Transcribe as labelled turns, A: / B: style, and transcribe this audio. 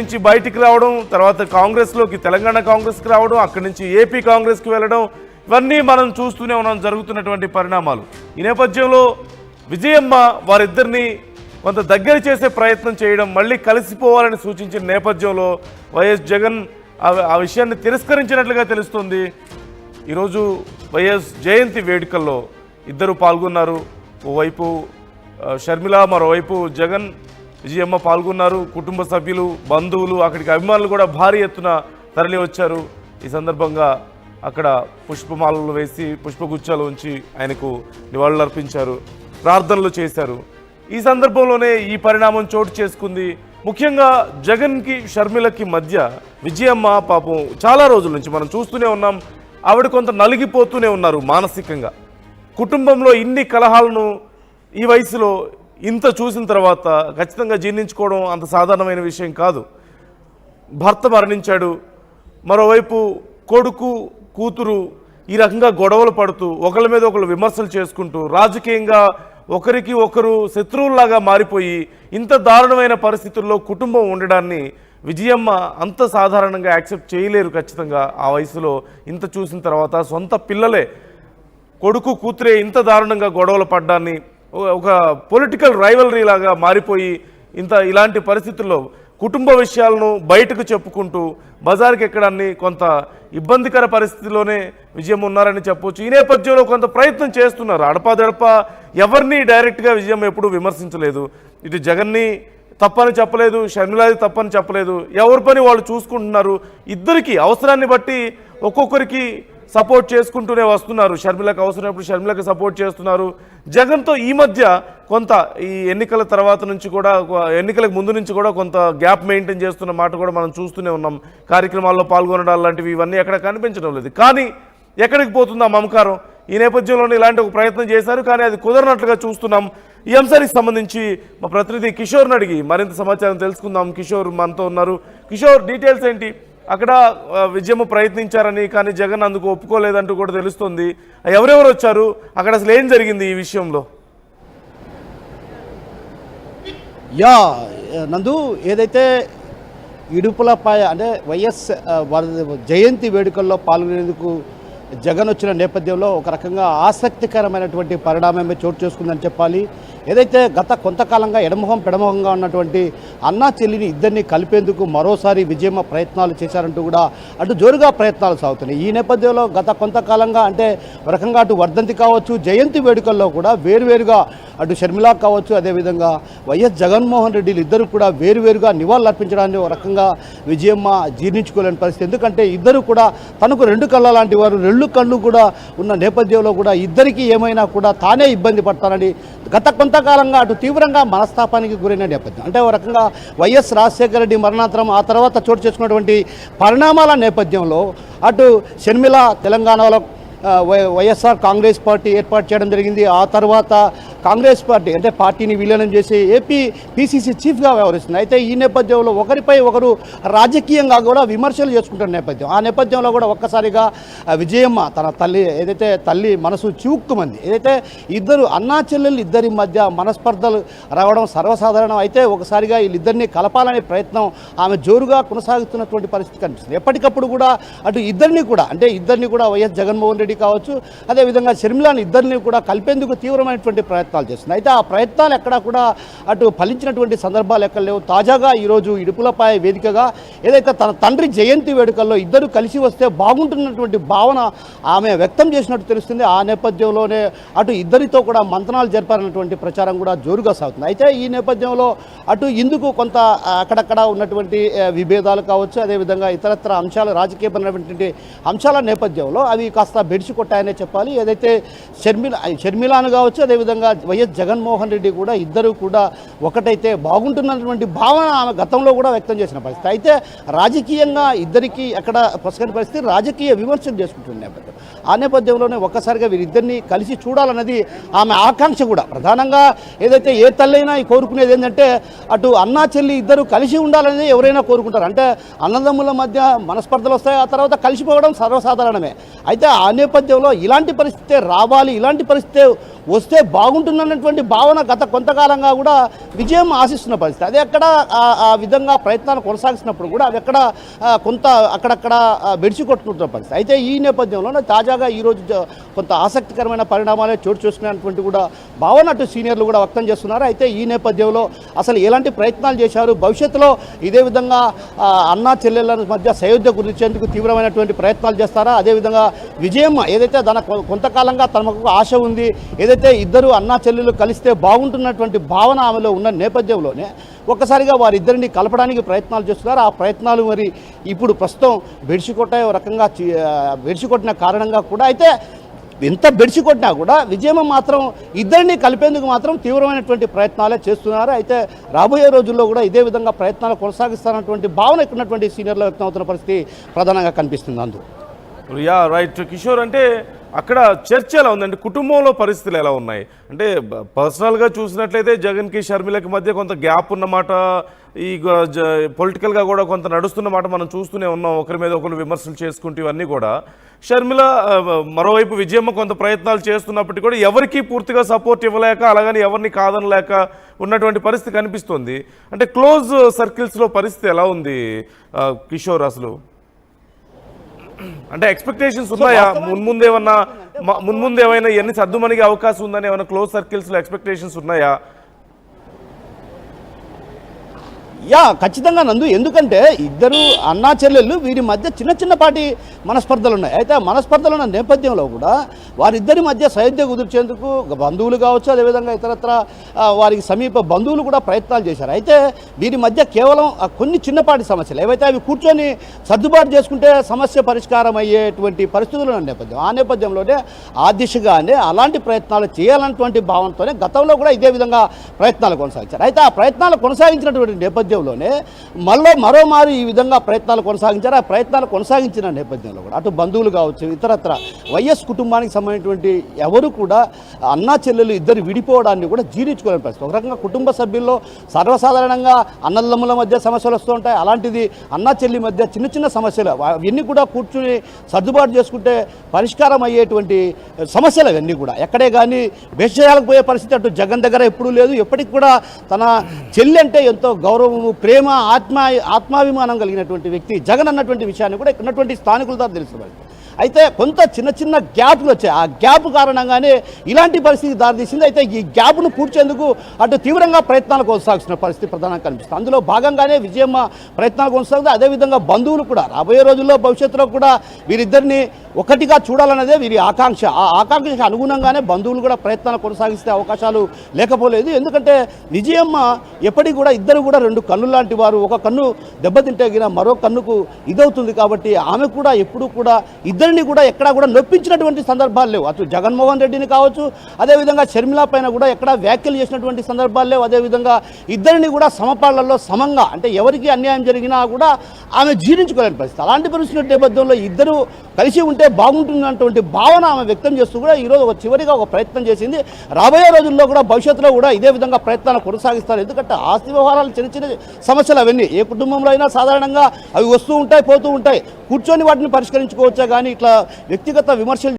A: నుంచి బయటికి రావడం, తర్వాత కాంగ్రెస్లోకి తెలంగాణ కాంగ్రెస్కి రావడం, అక్కడి నుంచి ఏపీ కాంగ్రెస్కి వెళ్ళడం, ఇవన్నీ మనం చూస్తూనే ఉన్నాం జరుగుతున్నటువంటి పరిణామాలు. ఈ నేపథ్యంలో విజయమ్మ వారిద్దరిని కొంత దగ్గర చేసే ప్రయత్నం చేయడం, మళ్ళీ కలిసిపోవాలని సూచించిన నేపథ్యంలో వైఎస్ జగన్ ఆ విషయాన్ని తిరస్కరించినట్లుగా తెలుస్తుంది. ఈరోజు వైఎస్ జయంతి వేడుకల్లో ఇద్దరు పాల్గొన్నారు. ఓవైపు షర్మిల, మరోవైపు జగన్, విజయమ్మ పాల్గొన్నారు. కుటుంబ సభ్యులు, బంధువులు, అక్కడికి అభిమానులు కూడా భారీ ఎత్తున తరలి వచ్చారు. ఈ సందర్భంగా అక్కడ పుష్పమాలలు వేసి పుష్పగుచ్చాలు ఉంచి ఆయనకు నివాళులు అర్పించారు, ప్రార్థనలు చేశారు. ఈ సందర్భంలోనే ఈ పరిణామం చోటు చేసుకుంది. ముఖ్యంగా జగన్కి షర్మిలకి మధ్య విజయమ్మ పాపం చాలా రోజుల నుంచి మనం చూస్తూనే ఉన్నాం, ఆవిడ కొంత నలిగిపోతూనే ఉన్నారు మానసికంగా. కుటుంబంలో ఇన్ని కలహాలను ఈ వయసులో ఇంత చూసిన తర్వాత ఖచ్చితంగా జీర్ణించుకోవడం అంత సాధారణమైన విషయం కాదు. భర్త మరణించాడు, మరోవైపు కొడుకు కూతురు ఈ రకంగా గొడవలు పడుతూ ఒకళ్ళ మీద ఒకళ్ళు విమర్శలు చేసుకుంటూ రాజకీయంగా ఒకరికి ఒకరు శత్రువుల్లాగా మారిపోయి ఇంత దారుణమైన పరిస్థితుల్లో కుటుంబం ఉండడాన్ని విజయమ్మ అంత సాధారణంగా యాక్సెప్ట్ చేయలేరు. ఖచ్చితంగా ఆ వయసులో ఇంత చూసిన తర్వాత సొంత పిల్లలే, కొడుకు కూతురే ఇంత దారుణంగా గొడవలు పడ్డాన్ని, ఒక పొలిటికల్ రైవలరీ లాగా మారిపోయి ఇలాంటి పరిస్థితుల్లో కుటుంబ విషయాలను బయటకు చెప్పుకుంటూ బజార్కి ఎక్కడాన్ని కొంత ఇబ్బందికర పరిస్థితిలోనే విజయం ఉన్నారని చెప్పొచ్చు. ఈ నేపథ్యంలో కొంత ప్రయత్నం చేస్తున్నారు. అడపాదడప ఎవరిని డైరెక్ట్గా విజయం ఎప్పుడూ విమర్శించలేదు. ఇటు జగన్ని తప్పని చెప్పలేదు, షర్మిలాది తప్పని చెప్పలేదు. ఎవరి పని వాళ్ళు చూసుకుంటున్నారు. ఇద్దరికి అవసరాన్ని బట్టి ఒక్కొక్కరికి సపోర్ట్ చేసుకుంటూనే వస్తున్నారు. షర్మిలకు అవసరమైనప్పుడు షర్మిలకు సపోర్ట్ చేస్తున్నారు. జగన్తో ఈ మధ్య కొంత ఈ ఎన్నికల తర్వాత నుంచి కూడా, ఎన్నికలకు ముందు నుంచి కూడా కొంత గ్యాప్ మెయింటైన్ చేస్తున్న మాట కూడా మనం చూస్తూనే ఉన్నాం. కార్యక్రమాల్లో పాల్గొనడాలు లాంటివి ఇవన్నీ ఎక్కడ కనిపించడం లేదు. కానీ ఎక్కడికి పోతుంది ఆ మమకారం? ఈ నేపథ్యంలోనే ఇలాంటి ఒక ప్రయత్నం చేశారు, కానీ అది కుదరనట్లుగా చూస్తున్నాం. ఈ అంశానికి సంబంధించి మా ప్రతినిధి కిషోర్ని అడిగి మరింత సమాచారం తెలుసుకుందాం. కిషోర్ మనతో ఉన్నారు. కిషోర్, డీటెయిల్స్ ఏంటి? అక్కడ విజయమ్మ ప్రయత్నించారని, కానీ జగన్ అందుకు ఒప్పుకోలేదంటూ కూడా తెలుస్తుంది. ఎవరెవరు వచ్చారు, అక్కడ అసలు ఏం జరిగింది ఈ విషయంలో?
B: నందు, ఏదైతే ఇడుపులపాయ అంటే వైఎస్ జయంతి వేడుకల్లో పాల్గొనేందుకు జగన్ వచ్చిన నేపథ్యంలో ఒక రకంగా ఆసక్తికరమైనటువంటి పరిణామమే చోటు చేసుకుందని చెప్పాలి. ఏదైతే గత కొంతకాలంగా ఎడమొహం పెడమొహంగా ఉన్నటువంటి అన్నా చెల్లిని ఇద్దరిని కలిపేందుకు మరోసారి విజయమ్మ ప్రయత్నాలు చేశారంటూ కూడా అటు జోరుగా ప్రయత్నాలు సాగుతున్నాయి. ఈ నేపథ్యంలో గత కొంతకాలంగా అంటే ఒక రకంగా అటు వర్ధంతి కావచ్చు, జయంతి వేడుకల్లో కూడా వేరువేరుగా అటు షర్మిల కావచ్చు, అదేవిధంగా వైఎస్ జగన్మోహన్ రెడ్డిలు ఇద్దరు కూడా వేరువేరుగా నివాళులు అర్పించడాన్ని ఒక రకంగా విజయమ్మ జీర్ణించుకోలేని పరిస్థితి. ఎందుకంటే ఇద్దరు కూడా తనకు రెండు కళ్ళ లాంటి వారు, రెండు కళ్ళు కూడా ఉన్న నేపథ్యంలో కూడా ఇద్దరికి ఏమైనా కూడా తానే ఇబ్బంది పడతానని గత కొంతకాలంగా అటు తీవ్రంగా మనస్తాపానికి గురైన నేపథ్యం. అంటే ఒక రకంగా వైఎస్ రాజశేఖర రెడ్డి మరణాంతరం ఆ తర్వాత చోటు చేసుకున్నటువంటి పరిణామాల నేపథ్యంలో అటు షర్మిల తెలంగాణలో వైఎస్ఆర్ కాంగ్రెస్ పార్టీ ఏర్పాటు చేయడం జరిగింది. ఆ తర్వాత కాంగ్రెస్ పార్టీ అంటే పార్టీని విలీనం చేసి ఏపీ పిసిసి చీఫ్గా వ్యవహరిస్తుంది. అయితే ఈ నేపథ్యంలో ఒకరిపై ఒకరు రాజకీయంగా కూడా విమర్శలు చేసుకుంటున్న నేపథ్యం. ఆ నేపథ్యంలో కూడా ఒక్కసారిగా విజయమ్మ తన తల్లి మనసు చివుక్కుమంది. ఏదైతే ఇద్దరు అన్నా చెల్లెళ్ళు ఇద్దరి మధ్య మనస్పర్ధలు రావడం సర్వసాధారణం. అయితే ఒకసారిగా వీళ్ళిద్దరిని కలపాలనే ప్రయత్నం ఆమె జోరుగా కొనసాగుతున్నటువంటి పరిస్థితి కనిపిస్తుంది. ఎప్పటికప్పుడు కూడా అటు ఇద్దరిని కూడా వైఎస్ జగన్మోహన్ రెడ్డి కావచ్చు, అదేవిధంగా షర్మిలాని ఇద్దరిని కూడా కలిపేందుకు తీవ్రమైనటువంటి ప్రయత్నాలు చేస్తుంది. అయితే ఆ ప్రయత్నాలు ఎక్కడా కూడా అటు ఫలించినటువంటి సందర్భాలు ఎక్కడ లేవు. తాజాగా ఈరోజు ఇడుపులపాయ వేదికగా ఏదైతే తన తండ్రి జయంతి వేడుకల్లో ఇద్దరు కలిసి వస్తే బాగుంటున్నటువంటి భావన ఆమె వ్యక్తం చేసినట్టు తెలుస్తుంది. ఆ నేపథ్యంలోనే అటు ఇద్దరితో కూడా మంతనాలు జరిపారన్నటువంటి ప్రచారం కూడా జోరుగా సాగుతుంది. అయితే ఈ నేపథ్యంలో అటు ఇందుకు కొంత అక్కడక్కడ ఉన్నటువంటి విభేదాలు కావచ్చు, అదేవిధంగా ఇతరత్ర అంశాలు, రాజకీయపరమైనటువంటి అంశాల నేపథ్యంలో అవి కాస్త బెడిసి కొట్టాయనే చెప్పాలి. ఏదైతే షర్మిలాను కావచ్చు, అదేవిధంగా వైఎస్ జగన్మోహన్ రెడ్డి కూడా ఇద్దరు కూడా ఒకటైతే బాగుంటున్నటువంటి భావన ఆమె గతంలో కూడా వ్యక్తం చేసిన పరిస్థితి. అయితే రాజకీయంగా ఇద్దరికి అక్కడ ప్రస్తుత పరిస్థితి రాజకీయ విమర్శలు చేసుకుంటున్న నేపథ్యం. ఆ నేపథ్యంలోనే ఒక్కసారిగా వీరిద్దరిని కలిసి చూడాలన్నది ఆమె ఆకాంక్ష కూడా. ప్రధానంగా ఏదైతే ఏ తల్లైనా కోరుకునేది ఏంటంటే అటు అన్నా చెల్లి ఇద్దరు కలిసి ఉండాలనేది ఎవరైనా కోరుకుంటారు. అంటే అన్నదమ్ముల మధ్య మనస్పర్ధలు వస్తాయి, ఆ తర్వాత కలిసిపోవడం సర్వసాధారణమే. అయితే ఆ నేపథ్యంలో ఇలాంటి పరిస్థితే రావాలి, ఇలాంటి పరిస్థితే వస్తే బాగుంటుందన్నటువంటి భావన గత కొంతకాలంగా కూడా విజయం ఆశిస్తున్న పరిస్థితి. అది ఎక్కడ ఆ విధంగా ప్రయత్నాలు కొనసాగిస్తున్నప్పుడు కూడా అవి ఎక్కడ కొంత అక్కడక్కడ బెడిసి కొట్టుకుంటున్న పరిస్థితి. అయితే ఈ నేపథ్యంలోనే తాజాగా ఈరోజు కొంత ఆసక్తికరమైన పరిణామాలే చోటు చేసుకునేటువంటి కూడా భావన అటు సీనియర్లు కూడా వ్యక్తం చేస్తున్నారు. అయితే ఈ నేపథ్యంలో అసలు ఎలాంటి ప్రయత్నాలు చేశారు, భవిష్యత్తులో ఇదే విధంగా అన్నా చెల్లెళ్ళ మధ్య సయోధ్య గురించేందుకు తీవ్రమైనటువంటి ప్రయత్నాలు చేస్తారా, అదేవిధంగా విజయమ్మ ఏదైతే కొంతకాలంగా తమకు ఆశ ఉంది, ఏదైతే ఇద్దరు అన్నా చెల్లెళ్ళు కలిస్తే బాగుంటున్నటువంటి భావన ఆమెలో ఉన్న నేపథ్యంలోనే ఒక్కసారిగా వారిద్దరిని కలపడానికి ప్రయత్నాలు చేస్తున్నారు. ఆ ప్రయత్నాలు మరి ఇప్పుడు ప్రస్తుతం బెడిసికొట్టే రకంగా బెడిసికొట్టిన కారణంగా కూడా అయితే ఎంత బెడిసికొట్టినా కూడా విజయమ్మ మాత్రం ఇద్దరిని కలిపేందుకు మాత్రం తీవ్రమైనటువంటి ప్రయత్నాలే చేస్తున్నారు. అయితే రాబోయే రోజుల్లో కూడా ఇదే విధంగా ప్రయత్నాలు కొనసాగిస్తారన్నటువంటి భావన ఇక్కడ ఉన్నటువంటి సీనియర్లో వ్యక్తం అవుతున్న పరిస్థితి ప్రధానంగా కనిపిస్తుంది. అందు
A: రైట్ కిషోర్, అంటే అక్కడ చర్చ ఎలా ఉందంటే కుటుంబంలో పరిస్థితులు ఎలా ఉన్నాయి అంటే పర్సనల్గా చూసినట్లయితే జగన్కి షర్మిలకి మధ్య కొంత గ్యాప్ ఉన్నమాట, ఈ పొలిటికల్గా కూడా కొంత నడుస్తున్నమాట మనం చూస్తూనే ఉన్నాం. ఒకరి మీద ఒకరు విమర్శలు చేసుకుంటూ ఇవన్నీ కూడా షర్మిల మరోవైపు విజయమ్మ కొంత ప్రయత్నాలు చేస్తున్నప్పటికీ కూడా ఎవరికి పూర్తిగా సపోర్ట్ ఇవ్వలేక అలాగని ఎవరిని కాదనలేక ఉన్నటువంటి పరిస్థితి కనిపిస్తుంది. అంటే క్లోజ్ సర్కిల్స్లో పరిస్థితి ఎలా ఉంది కిషోర్? అసలు అంటే ఎక్స్పెక్టేషన్స్ ఉన్నాయా మున్ముందు ఏమైనా ఇవన్నీ సర్దుమణిగే అవకాశం ఉందని ఏమైనా క్లోజ్ సర్కిల్స్లో ఎక్స్పెక్టేషన్స్ ఉన్నాయా?
B: ఖచ్చితంగా నందు, ఎందుకంటే ఇద్దరు అన్నా చెల్లెళ్ళు వీరి మధ్య చిన్నపాటి మనస్పర్ధలు ఉన్నాయి. అయితే మనస్పర్ధలు ఉన్న నేపథ్యంలో కూడా వారిద్దరి మధ్య సయోధ్య కుదిర్చేందుకు బంధువులు కావచ్చు, అదేవిధంగా ఇతరత్ర వారికి సమీప బంధువులు కూడా ప్రయత్నాలు చేశారు. అయితే వీరి మధ్య కేవలం కొన్ని చిన్నపాటి సమస్యలు ఏవైతే అవి కూర్చొని సర్దుబాటు చేసుకుంటే సమస్య పరిష్కారం అయ్యేటువంటి పరిస్థితులు ఉన్న నేపథ్యం, ఆ నేపథ్యంలోనే ఆ దిశగానే అలాంటి ప్రయత్నాలు చేయాలన్నటువంటి భావనతోనే గతంలో కూడా ఇదే విధంగా ప్రయత్నాలు కొనసాగించారు. అయితే ఆ ప్రయత్నాలు కొనసాగించినటువంటి నేపథ్యంలోనే మరోమారు ఈ విధంగా ప్రయత్నాలు కొనసాగించారు. ఆ ప్రయత్నాలు కొనసాగించిన నేపథ్యంలో కూడా అటు బంధువులు కావచ్చు, ఇతరత్ర వైఎస్ కుటుంబానికి సంబంధించినటువంటి ఎవరు కూడా అన్నా చెల్లెలు ఇద్దరు విడిపోవడాన్ని కూడా జీర్ణించుకోలేని పరిస్థితి. ఒక రకంగా కుటుంబ సభ్యుల్లో సర్వసాధారణంగా అన్నదమ్ముల మధ్య సమస్యలు వస్తూ ఉంటాయి. అలాంటిది అన్నా చెల్లి మధ్య చిన్న సమస్యలు అవన్నీ కూడా కూర్చుని సర్దుబాటు చేసుకుంటే పరిష్కారం అయ్యేటువంటి సమస్యలు అవన్నీ కూడా ఎక్కడే కానీ భేషజాలకు పోయే పరిస్థితి అటు జగన్ దగ్గర ఎప్పుడూ లేదు. ఎప్పటికి కూడా తన చెల్లి అంటే ఎంతో గౌరవము, ప్రేమ, ఆత్మాభిమానం కలిగినటువంటి వ్యక్తి జగన్ అన్నటువంటి విషయాన్ని కూడా ఇక్కడ ఉన్నటువంటి స్థానికుల ద్వారా తెలుసుకోవాలి. అయితే కొంత చిన్న గ్యాప్లు వచ్చాయి. ఆ గ్యాప్ కారణంగానే ఇలాంటి పరిస్థితి దారితీసింది. అయితే ఈ గ్యాప్ను పూడ్చేందుకు అటు తీవ్రంగా ప్రయత్నాలు కొనసాగుతున్న పరిస్థితి ప్రధానంగా కనిపిస్తుంది. అందులో భాగంగానే విజయమ్మ ప్రయత్నాలు కొనసాగుతాయి. అదేవిధంగా బంధువులు కూడా రాబోయే రోజుల్లో భవిష్యత్తులో కూడా వీరిద్దరిని ఒకటిగా చూడాలన్నదే వీరి ఆకాంక్ష. ఆ ఆకాంక్షకు అనుగుణంగానే బంధువులు కూడా ప్రయత్నాలు కొనసాగిస్తే అవకాశాలు లేకపోలేదు. ఎందుకంటే విజయమ్మ ఎప్పటికీ కూడా ఇద్దరు కూడా రెండు కన్ను లాంటి వారు. ఒక కన్ను దెబ్బతింటే గిన మరో కన్నుకు ఇదవుతుంది. కాబట్టి ఆమె కూడా ఎప్పుడూ కూడా ఇద్దరిని కూడా ఎక్కడా కూడా నొప్పించినటువంటి సందర్భాలు లేవు. అటు జగన్మోహన్ రెడ్డిని కావచ్చు, అదేవిధంగా షర్మిల పైన కూడా ఎక్కడా వ్యాఖ్యలు చేసినటువంటి సందర్భాలు లేవు. అదేవిధంగా ఇద్దరిని కూడా సమపాళ్లలో సమంగా, అంటే ఎవరికి అన్యాయం జరిగినా కూడా ఆమె జీర్ణించుకోలేని పరిస్థితి. అలాంటి పరిస్థితుల నేపథ్యంలో ఇద్దరు కలిసి ఉంటే బాగుంటుందన్నటువంటి భావన ఆమె వ్యక్తం చేస్తూ కూడా ఈరోజు చివరిగా ఒక ప్రయత్నం చేసింది. రాబోయే రోజుల్లో కూడా భవిష్యత్తులో కూడా ఇదే విధంగా ప్రయత్నాలు కొనసాగిస్తారు. ఎందుకంటే ఆస్తి వ్యవహారాలు చిన్న సమస్యలు అవన్నీ ఏ కుటుంబంలో అయినా సాధారణంగా అవి వస్తూ ఉంటాయి, పోతూ ఉంటాయి. కూర్చొని వాటిని పరిష్కరించుకోవచ్చా కానీ ఇట్లా వ్యక్తిగత విమర్శలు